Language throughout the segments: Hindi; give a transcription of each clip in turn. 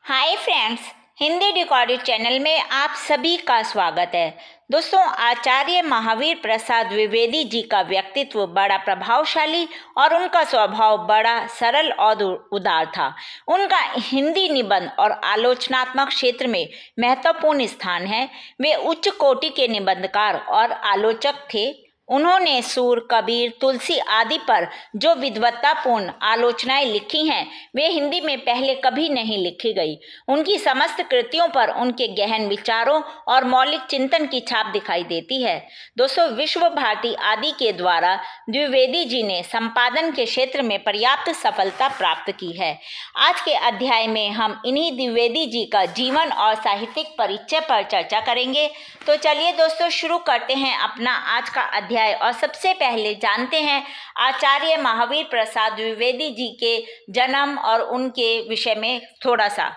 हाय फ्रेंड्स, हिंदी डिकॉर्डेड चैनल में आप सभी का स्वागत है। दोस्तों, आचार्य महावीर प्रसाद द्विवेदी जी का व्यक्तित्व बड़ा प्रभावशाली और उनका स्वभाव बड़ा सरल और उदार था। उनका हिंदी निबंध और आलोचनात्मक क्षेत्र में महत्वपूर्ण स्थान है। वे उच्च कोटि के निबंधकार और आलोचक थे। उन्होंने सूर, कबीर, तुलसी आदि पर जो विद्वत्तापूर्ण आलोचनाएं लिखी हैं, वे हिंदी में पहले कभी नहीं लिखी गई। उनकी समस्त कृतियों पर उनके गहन विचारों और मौलिक चिंतन की छाप दिखाई देती है। दोस्तों, विश्व भारती आदि के द्वारा द्विवेदी जी ने संपादन के क्षेत्र में पर्याप्त सफलता प्राप्त की है। आज के अध्याय में हम इन्हीं द्विवेदी जी का जीवन और साहित्यिक परिचय पर चर्चा करेंगे। तो चलिए दोस्तों, शुरू करते हैं अपना आज का अध्याय और सबसे पहले जानते हैं आचार्य महावीर प्रसाद द्विवेदी जी के जन्म और उनके विषय में थोड़ा सा।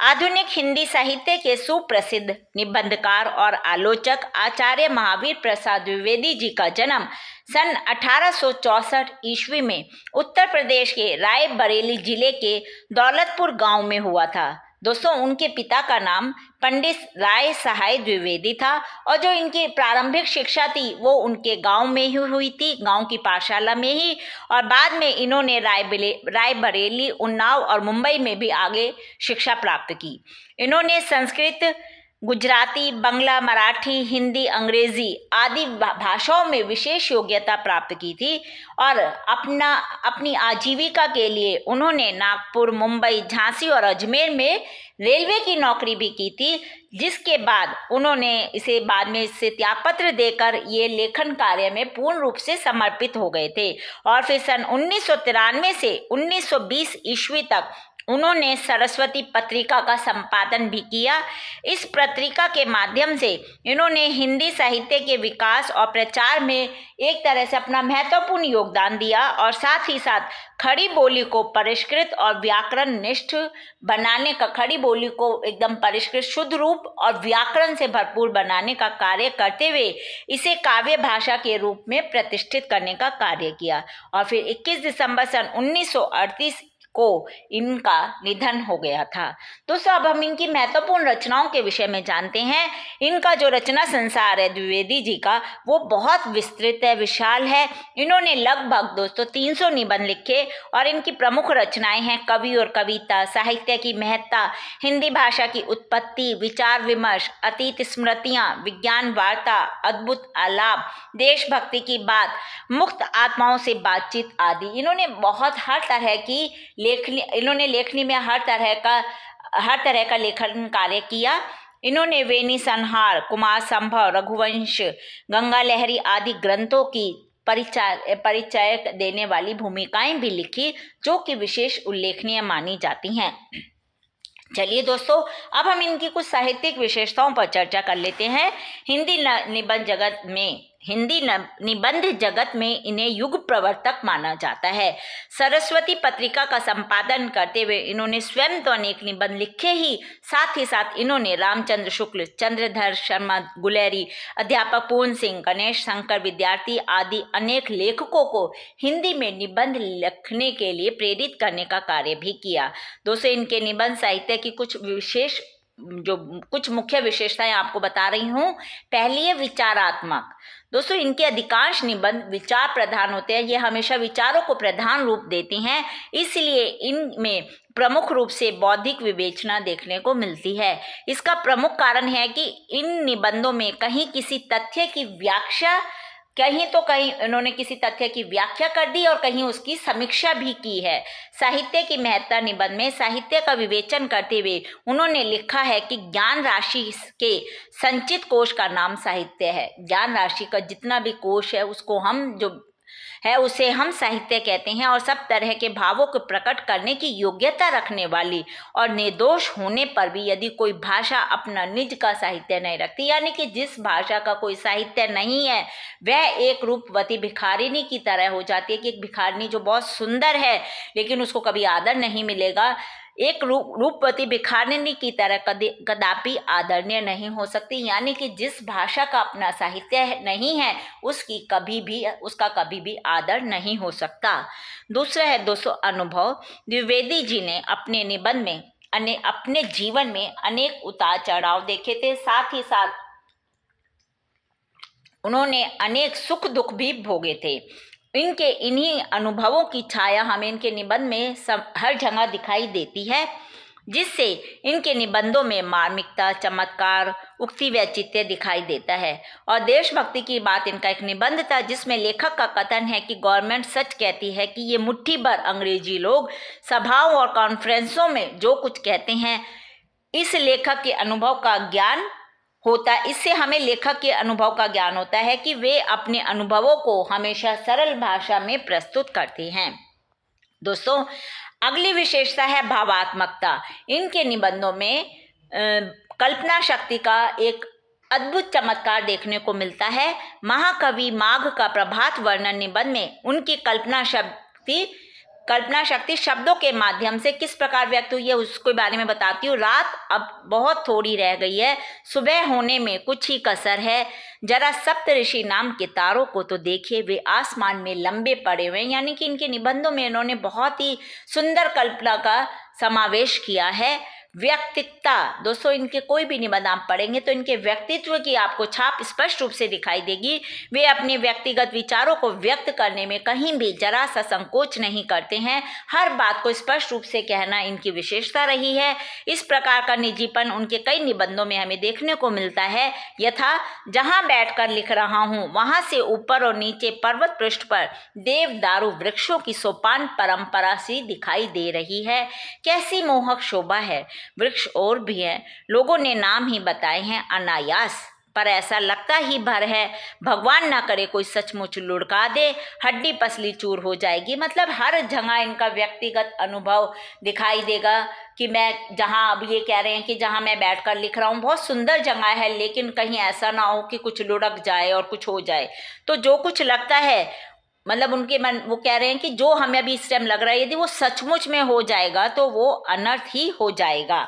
आधुनिक हिंदी साहित्य के सुप्रसिद्ध निबंधकार और आलोचक आचार्य महावीर प्रसाद द्विवेदी जी का जन्म सन 1864 ईस्वी में उत्तर प्रदेश के रायबरेली जिले के दौलतपुर गांव में हुआ था। दोस्तों, उनके पिता का नाम पंडित राय सहाय द्विवेदी था और जो इनकी प्रारंभिक शिक्षा थी वो उनके गांव में ही हुई थी, गांव की पाठशाला में ही। और बाद में इन्होंने रायबरेली, उन्नाव और मुंबई में भी आगे शिक्षा प्राप्त की। इन्होंने संस्कृत, गुजराती, बंगला, मराठी, हिंदी, अंग्रेजी आदि भाषाओं में विशेष योग्यता प्राप्त की थी और अपनी आजीविका के लिए उन्होंने नागपुर, मुंबई, झांसी और अजमेर में रेलवे की नौकरी भी की थी, जिसके बाद उन्होंने बाद में इससे त्यागपत्र देकर ये लेखन कार्य में पूर्ण रूप से समर्पित हो गए थे। और फिर सन 1993 से 1920 ईस्वी तक उन्होंने सरस्वती पत्रिका का संपादन भी किया। इस पत्रिका के माध्यम से इन्होंने हिंदी साहित्य के विकास और प्रचार में एक तरह से अपना महत्वपूर्ण योगदान दिया और साथ ही साथ खड़ी बोली को परिष्कृत और व्याकरण निष्ठ बनाने का, खड़ी बोली को एकदम परिष्कृत, शुद्ध रूप और व्याकरण से भरपूर बनाने का कार्य करते हुए इसे काव्य भाषा के रूप में प्रतिष्ठित करने का कार्य किया। और फिर 21 दिसंबर सन 1938 को इनका निधन हो गया था। दोस्तों, अब हम इनकी महत्वपूर्ण रचनाओं के विषय में जानते हैं। इनका जो रचना संसार है द्विवेदी जी का, वो बहुत विस्तृत है, विशाल है। इन्होंने लगभग दोस्तों 300 निबंध लिखे और इनकी प्रमुख रचनाएं हैं कवि और कविता, साहित्य की महत्ता, हिंदी भाषा की उत्पत्ति, विचार विमर्श, अतीत स्मृतियां, विज्ञान वार्ता, अद्भुत आलाप, देशभक्ति की बात, मुक्त आत्माओं से बातचीत आदि। इन्होंने बहुत हर तरह की लेखनी में हर तरह का लेखन कार्य किया। इन्होंने वेणी संहार, कुमार संभव, रघुवंश, गंगा लहरी आदि ग्रंथों की परिचय देने वाली भूमिकाएं भी लिखी, जो कि विशेष उल्लेखनीय मानी जाती हैं। चलिए दोस्तों, अब हम इनकी कुछ साहित्यिक विशेषताओं पर चर्चा कर लेते हैं। हिंदी निबंध जगत में इन्हें युग प्रवर्तक माना जाता है। सरस्वती पत्रिका का संपादन करते हुए इन्होंने स्वयं तो अनेक निबंध लिखे ही साथ इन्होंने रामचंद्र शुक्ल, चंद्रधर शर्मा गुलेरी, अध्यापक पूर्ण सिंह, गणेश शंकर विद्यार्थी आदि अनेक लेखकों को हिंदी में निबंध लिखने के लिए प्रेरित करने का कार्य भी किया। दोस्तों, इनके निबंध साहित्य की कुछ मुख्य विशेषताएं आपको बता रही हूँ। पहली है विचारात्मक। दोस्तों, इनके अधिकांश निबंध विचार प्रधान होते हैं। ये हमेशा विचारों को प्रधान रूप देती हैं, इसलिए इनमें प्रमुख रूप से बौद्धिक विवेचना देखने को मिलती है। इसका प्रमुख कारण है कि इन निबंधों में कहीं इन्होंने किसी तथ्य की व्याख्या कर दी और कहीं उसकी समीक्षा भी की है। साहित्य की महत्ता निबंध में साहित्य का विवेचन करते हुए उन्होंने लिखा है कि ज्ञान राशि के संचित कोश का नाम साहित्य है। ज्ञान राशि का जितना भी कोश है उसे हम साहित्य कहते हैं और सब तरह के भावों को प्रकट करने की योग्यता रखने वाली और निर्दोष होने पर भी यदि कोई भाषा अपना निज का साहित्य नहीं रखती, यानी कि जिस भाषा का कोई साहित्य नहीं है, वह एक रूपवती भिखारिनी की तरह हो जाती है कि एक भिखारिनी जो बहुत सुंदर है लेकिन उसको कभी आदर नहीं मिलेगा, एक रूपवती भिखारिनी की तरह कदापि आदरणीय नहीं हो सकती। यानी कि जिस भाषा का अपना साहित्य नहीं है उसका कभी भी आदर नहीं हो सकता। दूसरा है दोस्तों अनुभव। द्विवेदी जी ने अपने निबंध में अपने जीवन में अनेक उतार चढ़ाव देखे थे, साथ ही साथ उन्होंने अनेक सुख दुख भी भोगे थे। इनके इन्हीं अनुभवों की छाया हमें इनके निबंध में हर जगह दिखाई देती है, जिससे इनके निबंधों में मार्मिकता, चमत्कार, उक्ति वैचित्र्य दिखाई देता है। और देशभक्ति की बात इनका एक निबंध था, जिसमें लेखक का कथन है कि गवर्नमेंट सच कहती है कि ये मुट्ठी भर अंग्रेजी लोग सभाओं और कॉन्फ्रेंसों में जो कुछ कहते हैं, इस लेखक के अनुभव का ज्ञान होता है। इससे हमें लेखक के अनुभव का ज्ञान होता है कि वे अपने अनुभवों को हमेशा सरल भाषा में प्रस्तुत करते हैं। दोस्तों, अगली विशेषता है भावात्मकता। इनके निबंधों में कल्पना शक्ति का एक अद्भुत चमत्कार देखने को मिलता है। महाकवि माघ का प्रभात वर्णन निबंध में उनकी कल्पना शक्ति शब्दों के माध्यम से किस प्रकार व्यक्त हुई है उसके बारे में बताती हूँ। रात अब बहुत थोड़ी रह गई है, सुबह होने में कुछ ही कसर है, जरा सप्तऋषि नाम के तारों को तो देखिए, वे आसमान में लंबे पड़े हुए हैं। यानी कि इनके निबंधों में इन्होंने बहुत ही सुंदर कल्पना का समावेश किया है। व्यक्तित्व, दोस्तों इनके कोई भी निबंध आप पढ़ेंगे तो इनके व्यक्तित्व की आपको छाप स्पष्ट रूप से दिखाई देगी। वे अपने व्यक्तिगत विचारों को व्यक्त करने में कहीं भी जरा सा संकोच नहीं करते हैं। हर बात को स्पष्ट रूप से कहना इनकी विशेषता रही है। इस प्रकार का निजीपन उनके कई निबंधों में हमें देखने को मिलता है। यथा, जहां बैठकर लिख रहा हूं वहां से ऊपर और नीचे पर्वत पृष्ठ पर देवदारू वृक्षों की सोपान परंपरा सी दिखाई दे रही है। कैसी मोहक शोभा है। वृक्ष और भी हैं, लोगों ने नाम ही बताए हैं अनायास, पर ऐसा लगता ही भर है भगवान ना करे कोई सचमुच लुढ़का दे, हड्डी पसली चूर हो जाएगी। मतलब हर जगह इनका व्यक्तिगत अनुभव दिखाई देगा कि मैं जहाँ, अब ये कह रहे हैं कि जहाँ मैं बैठकर लिख रहा हूँ बहुत सुंदर जगह है, लेकिन कहीं ऐसा ना हो कि कुछ लुढ़क जाए और कुछ हो जाए। तो जो कुछ लगता है, मतलब उनके मन, वो कह रहे हैं कि जो हमें अभी इस टाइम लग रहा है यदि वो सचमुच में हो जाएगा तो वो अनर्थ ही हो जाएगा।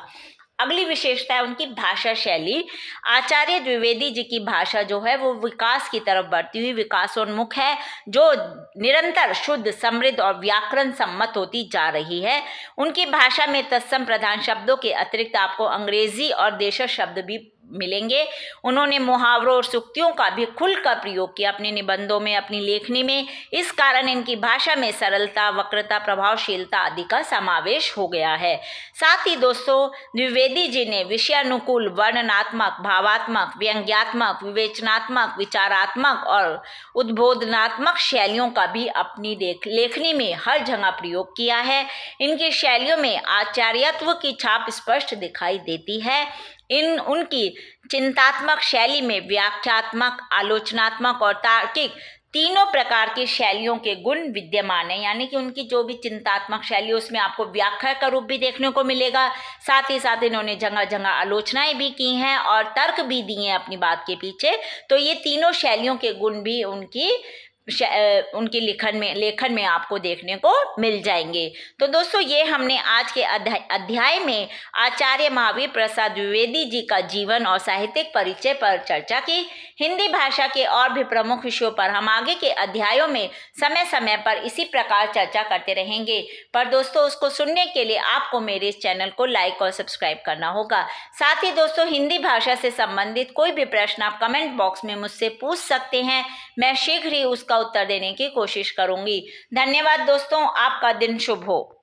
अगली विशेषता है उनकी भाषा शैली। आचार्य द्विवेदी जी की भाषा जो है वो विकास की तरफ बढ़ती हुई विकासोन्मुख है, जो निरंतर शुद्ध, समृद्ध और व्याकरण सम्मत होती जा रही है। उनकी भाषा में तत्सम प्रधान शब्दों के अतिरिक्त आपको अंग्रेजी और देशज शब्द भी मिलेंगे। उन्होंने मुहावरों और सूक्तियों का भी खुलकर प्रयोग किया अपने निबंधों में, अपनी लेखनी में। इस कारण इनकी भाषा में सरलता, वक्रता, प्रभावशीलता आदि का समावेश हो गया है। साथ ही दोस्तों, द्विवेदी जी ने विषयानुकूल, वर्णनात्मक, भावात्मक, व्यंग्यात्मक, विवेचनात्मक, विचारात्मक और उद्बोधनात्मक शैलियों का भी अपनी लेखनी में हर जगह प्रयोग किया है। इनकी शैलियों में आचार्यत्व की छाप स्पष्ट दिखाई देती है। उनकी चिंतात्मक शैली में व्याख्यात्मक, आलोचनात्मक और तार्किक तीनों प्रकार की शैलियों के गुण विद्यमान है। यानी कि उनकी जो भी चिंतात्मक शैली उसमें आपको व्याख्या का रूप भी देखने को मिलेगा, साथ ही साथ इन्होंने जगह जगह आलोचनाएं भी की हैं और तर्क भी दिए हैं अपनी बात के पीछे। तो ये तीनों शैलियों के गुण भी उनके लेखन में आपको देखने को मिल जाएंगे। तो दोस्तों, ये हमने आज के अध्याय में आचार्य महावीर प्रसाद द्विवेदी जी का जीवन और साहित्यिक परिचय पर चर्चा की। हिंदी भाषा के और भी प्रमुख विषयों पर हम आगे के अध्यायों में समय समय पर इसी प्रकार चर्चा करते रहेंगे। पर दोस्तों, उसको सुनने के लिए आपको मेरे इस चैनल को लाइक और सब्सक्राइब करना होगा। साथ ही दोस्तों, हिंदी भाषा से संबंधित कोई भी प्रश्न आप कमेंट बॉक्स में मुझसे पूछ सकते हैं, मैं शीघ्र ही उसका उत्तर देने की कोशिश करूंगी। धन्यवाद दोस्तों, आपका दिन शुभ हो।